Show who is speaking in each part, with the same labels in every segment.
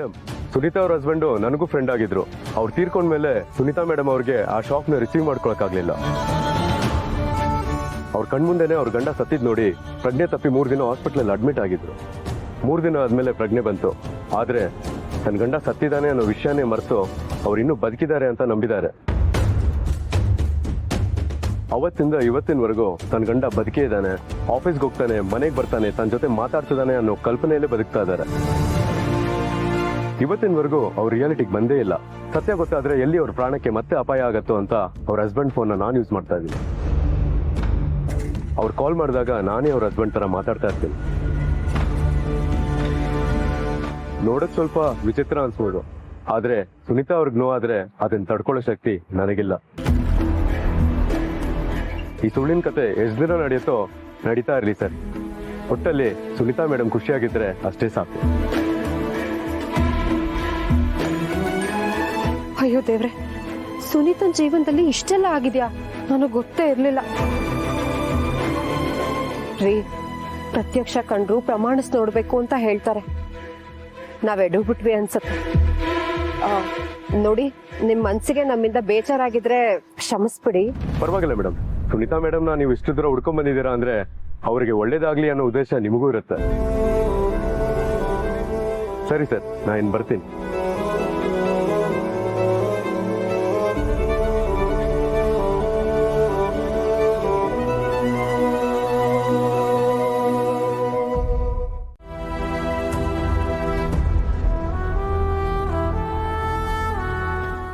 Speaker 1: Madam, Sunita ಅವ್ರ husband ನನಗೂ friend ಆಗಿದ್ರು. ಅವ್ರು ತೀರ್ಕೊಂಡ್ಮೇಲೆ ಸುನೀತಾ ಮೇಡಮ್ ಅವ್ರಿಗೆ ಆ ಶಾಕ್ನ ರಿಸೀವ್ ಮಾಡ್ಕೊಳಕ್ಕಾಗ್ಲಿಲ್ಲ. ಅವ್ರ ಕಣ್ಮುಂದೆನೆ ಅವ್ರ ಗಂಡ ಸತ್ತಿದ್ ನೋಡಿ ಪ್ರಜ್ಞೆ ತಪ್ಪಿ 3 ದಿನ ಹಾಸ್ಪಿಟ್ಲಲ್ಲಿ ಅಡ್ಮಿಟ್ ಆಗಿದ್ರು. 3 ದಿನ ಆದ್ಮೇಲೆ ಪ್ರಜ್ಞೆ ಬಂತು. ಆದ್ರೆ ತನ್ನ ಗಂಡ ಸತ್ತಿದ್ದಾನೆ ಅನ್ನೋ ವಿಷಯನೇ ಮರೆತು ಅವ್ರು ಇನ್ನೂ ಬದುಕಿದ್ದಾರೆ ಅಂತ ನಂಬಿದ್ದಾರೆ. ಅವತ್ತಿಂದ ಇವತ್ತಿನವರೆಗೂ ತನ್ನ ಗಂಡ ಬದುಕೇ ಇದ್ದಾನೆ, ಆಫೀಸ್ಗೆ ಹೋಗ್ತಾನೆ, ಮನೆಗೆ ಬರ್ತಾನೆ, ತನ್ನ ಜೊತೆ ಮಾತಾಡ್ತಿದ್ದಾನೆ ಅನ್ನೋ ಕಲ್ಪನೆಯಲ್ಲೇ ಬದುಕ್ತಾ ಇದ್ದಾರೆ. ಇವತ್ತಿನವರೆಗೂ ಅವ್ರ ರಿಯಾಲಿಟಿಗೆ ಬಂದೇ ಇಲ್ಲ. ಸತ್ಯ ಗೊತ್ತಾದ್ರೆ ಎಲ್ಲಿ ಅವ್ರ ಪ್ರಾಣಕ್ಕೆ ಮತ್ತೆ ಅಪಾಯ ಆಗತ್ತೋ ಅಂತ ಅವ್ರ ಹಸ್ಬೆಂಡ್ ಫೋನ್ನ ನಾನು ಯೂಸ್ ಮಾಡ್ತಾ ಇದ್ದೀನಿ. ಅವ್ರು ಕಾಲ್ ಮಾಡಿದಾಗ ನಾನೇ ಅವ್ರ ಹಸ್ಬೆಂಡ್ ತರ ಮಾತಾಡ್ತಾ ಇರ್ತೀನಿ. ನೋಡಕ್ ಸ್ವಲ್ಪ ವಿಚಿತ್ರ ಅನ್ಸ್ಬೋದು, ಆದ್ರೆ ಸುನೀತಾ ಅವ್ರಿಗೆ ನೋವಾದ್ರೆ ಅದನ್ನ ತಡ್ಕೊಳ್ಳೋ ಶಕ್ತಿ ನನಗಿಲ್ಲ. ಈ ಸುಳ್ಳಿನ ಕತೆ ಎಷ್ಟು ದಿನ ನಡೆಯುತ್ತೋ ನಡೀತಾ ಇರ್ಲಿ ಸರ್. ಒಟ್ಟಲ್ಲಿ ಸುನೀತಾ ಮೇಡಮ್ ಖುಷಿಯಾಗಿದ್ರೆ ಅಷ್ಟೇ ಸಾಕು.
Speaker 2: ಅಯ್ಯೋ ದೇವ್ರೆ, ಸುನೀತನ್ ಜೀವನದಲ್ಲಿ ಇಷ್ಟೆಲ್ಲ ಆಗಿದ್ಯಾ? ನನಗೆ ಗೊತ್ತೇ ಇರ್ಲಿಲ್ಲ ರೀ. ಪ್ರತ್ಯಕ್ಷ ಕಂಡ್ರು ಪ್ರಮಾಣಿಸ್ ನೋಡ್ಬೇಕು ಅಂತ ಹೇಳ್ತಾರೆ. ನಾವೆಡು ಬಿಟ್ವಿ ಅನ್ಸತ್ತೆ. ನೋಡಿ, ನಿಮ್ ಮನ್ಸಿಗೆ ನಮ್ಮಿಂದ ಬೇಜಾರಾಗಿದ್ರೆ ಕ್ಷಮಿಸ್ಬಿಡಿ.
Speaker 1: ಪರವಾಗಿಲ್ಲ ಮೇಡಮ್. ಸುನೀತಾ ಮೇಡಮ್ನ ನೀವು ಇಷ್ಟು ದೂರ ಹುಡ್ಕೊಂಡ್ ಬಂದಿದ್ದೀರಾ ಅಂದ್ರೆ ಅವರಿಗೆ ಒಳ್ಳೇದಾಗ್ಲಿ ಅನ್ನೋ ಉದ್ದೇಶ ನಿಮಗೂ ಇರುತ್ತೆ. ಸರಿ ಸರ್, ನಾ ಇನ್ ಬರ್ತೀನಿ.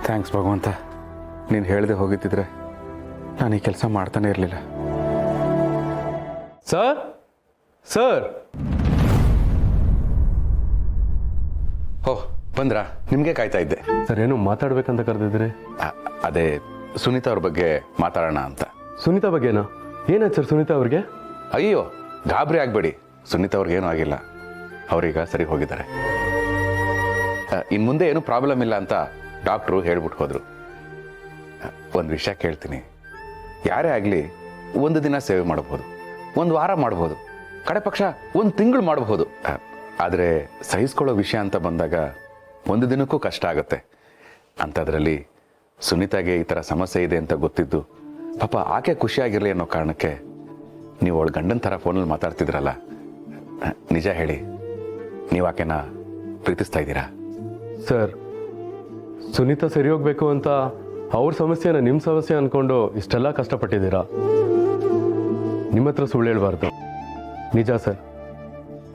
Speaker 3: ಥ್ಯಾಂಕ್ಸ್ ಭಗವಂತ. ನೀನು ಹೇಳದೆ ಹೋಗಿದ್ದಿದ್ರೆ ನಾನು ಈ ಕೆಲಸ ಮಾಡ್ತಾನೆ ಇರಲಿಲ್ಲ.
Speaker 1: ಸರ್ ಸರ್
Speaker 3: ಓಹ್, ಬಂದ್ರಾ? ನಿಮಗೆ ಕಾಯ್ತಾ ಇದ್ದೆ
Speaker 1: ಸರ್. ಏನು ಮಾತಾಡ್ಬೇಕಂತ ಕರೆದಿದ್ರಿ?
Speaker 3: ಅದೇ ಸುನೀತಾ ಅವ್ರ ಬಗ್ಗೆ ಮಾತಾಡೋಣ ಅಂತ.
Speaker 1: ಸುನೀತಾ ಬಗ್ಗೆನಾ? ಏನಾಯ್ತು ಸರ್ ಸುನೀತಾ ಅವ್ರಿಗೆ?
Speaker 3: ಅಯ್ಯೋ, ಗಾಬರಿ ಆಗಬೇಡಿ. ಸುನೀತಾ ಅವ್ರಿಗೇನೂ ಆಗಿಲ್ಲ. ಅವ್ರೀಗ ಸರಿ ಹೋಗಿದ್ದಾರೆ. ಇನ್ನು ಮುಂದೆ ಏನೂ ಪ್ರಾಬ್ಲಮ್ ಇಲ್ಲ ಅಂತ ಡಾಕ್ಟ್ರು ಹೇಳ್ಬಿಟ್ಟು ಹೋದ್ರು. ಒಂದು ವಿಷಯ ಕೇಳ್ತೀನಿ. ಯಾರೇ ಆಗಲಿ 1 ದಿನ ಸೇವೆ ಮಾಡಬಹುದು, 1 ವಾರ ಮಾಡಬಹುದು, ಕಡೆ ಪಕ್ಷ 1 ತಿಂಗಳು ಮಾಡಬಹುದು. ಆದರೆ ಸಹಿಸ್ಕೊಳ್ಳೋ ವಿಷಯ ಅಂತ ಬಂದಾಗ 1 ದಿನಕ್ಕೂ ಕಷ್ಟ ಆಗುತ್ತೆ. ಅಂಥದ್ರಲ್ಲಿ ಸುನೀತಾಗೆ ಈ ಥರ ಸಮಸ್ಯೆ ಇದೆ ಅಂತ ಗೊತ್ತಿದ್ದು ಪಾಪ ಆಕೆ ಖುಷಿಯಾಗಿರಲಿ ಅನ್ನೋ ಕಾರಣಕ್ಕೆ ನೀವು ಅವಳ ಗಂಡನ ಥರ ಫೋನಲ್ಲಿ ಮಾತಾಡ್ತಿದ್ರಲ್ಲ, ನಿಜ ಹೇಳಿ, ನೀವು ಆಕೆನ ಪ್ರೀತಿಸ್ತಾ ಇದ್ದೀರಾ?
Speaker 1: ಸರ್, ಸುನೀತಾ ಸರಿ ಹೋಗ್ಬೇಕು ಅಂತ ಅವ್ರ ಸಮಸ್ಯೆನ ನಿಮ್ಮ ಸಮಸ್ಯೆ ಅನ್ಕೊಂಡು ಇಷ್ಟೆಲ್ಲ ಕಷ್ಟಪಟ್ಟಿದ್ದೀರಾ. ನಿಮ್ಮ ಹತ್ರ ಸುಳ್ಳು ಹೇಳ್ಬಾರ್ದು. ನಿಜ ಸರ್,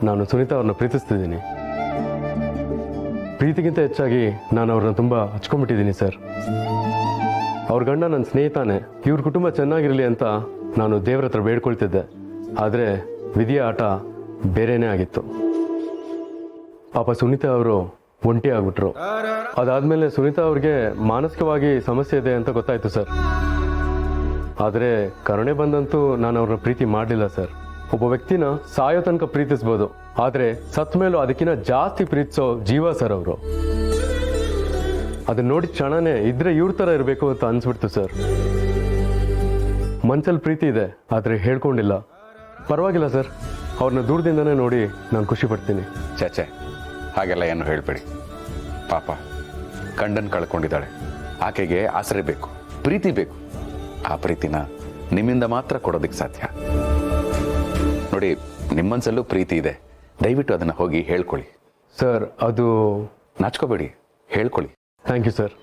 Speaker 1: ನಾನು ಸುನೀತಾ ಅವ್ರನ್ನ ಪ್ರೀತಿಸ್ತಿದ್ದೀನಿ. ಪ್ರೀತಿಗಿಂತ ಹೆಚ್ಚಾಗಿ ನಾನು ಅವ್ರನ್ನ ತುಂಬ ಹಚ್ಕೊಂಡ್ಬಿಟ್ಟಿದ್ದೀನಿ ಸರ್. ಅವ್ರ ಗಂಡ ನನ್ನ ಸ್ನೇಹಿತಾನೆ. ಇವ್ರ ಕುಟುಂಬ ಚೆನ್ನಾಗಿರಲಿ ಅಂತ ನಾನು ದೇವ್ರ ಹತ್ರ ಬೇಡ್ಕೊಳ್ತಿದ್ದೆ. ಆದರೆ ವಿಧಿಯ ಆಟ ಬೇರೆನೇ ಆಗಿತ್ತು. ಪಾಪ ಸುನೀತಾ ಅವರು ಒಂಟಿ ಆಗ್ಬಿಟ್ರು. ಅದಾದ್ಮೇಲೆ ಸುನೀತಾ ಅವ್ರಿಗೆ ಮಾನಸಿಕವಾಗಿ ಸಮಸ್ಯೆ ಇದೆ ಅಂತ ಗೊತ್ತಾಯ್ತು ಸರ್. ಆದರೆ ಕರುಣೆ ಬಂದಂತೂ ನಾನು ಅವ್ರನ್ನ ಪ್ರೀತಿ ಮಾಡಲಿಲ್ಲ ಸರ್. ಒಬ್ಬ ವ್ಯಕ್ತಿನ ಸಾಯೋ ತನಕ ಪ್ರೀತಿಸ್ಬೋದು, ಆದರೆ ಸತ್ ಮೇಲೂ ಅದಕ್ಕಿಂತ ಜಾಸ್ತಿ ಪ್ರೀತಿಸೋ ಜೀವ ಸರ್ ಅವರು. ಅದನ್ನ ನೋಡಿ ಕ್ಷಣನೇ ಇದ್ರೆ ಇವ್ರ ಥರ ಇರಬೇಕು ಅಂತ ಅನ್ಸ್ಬಿಡ್ತು ಸರ್. ಮನ್ಸಲ್ಲಿ ಪ್ರೀತಿ ಇದೆ, ಆದರೆ ಹೇಳ್ಕೊಂಡಿಲ್ಲ. ಪರವಾಗಿಲ್ಲ ಸರ್, ಅವ್ರನ್ನ ದೂರದಿಂದನೇ ನೋಡಿ ನಾನು ಖುಷಿ ಪಡ್ತೀನಿ.
Speaker 3: ಚಾಚೆ, ಹಾಗೆಲ್ಲ ಏನು ಹೇಳಬೇಡಿ. ಪಾಪ ಗಂಡನ್ ಕಳ್ಕೊಂಡಿದ್ದಾಳೆ. ಆಕೆಗೆ ಆಸರೆ ಬೇಕು, ಪ್ರೀತಿ ಬೇಕು. ಆ ಪ್ರೀತಿನ ನಿಮ್ಮಿಂದ ಮಾತ್ರ ಕೊಡೋದಕ್ಕೆ ಸಾಧ್ಯ. ನೋಡಿ, ನಿಮ್ಮನ್ಸಲ್ಲೂ ಪ್ರೀತಿ ಇದೆ. ದಯವಿಟ್ಟು ಅದನ್ನು ಹೋಗಿ ಹೇಳ್ಕೊಳ್ಳಿ.
Speaker 1: ಸರ್, ಅದು
Speaker 3: ನಾಚ್ಕೋಬೇಡಿ, ಹೇಳ್ಕೊಳ್ಳಿ.
Speaker 1: Thank you sir.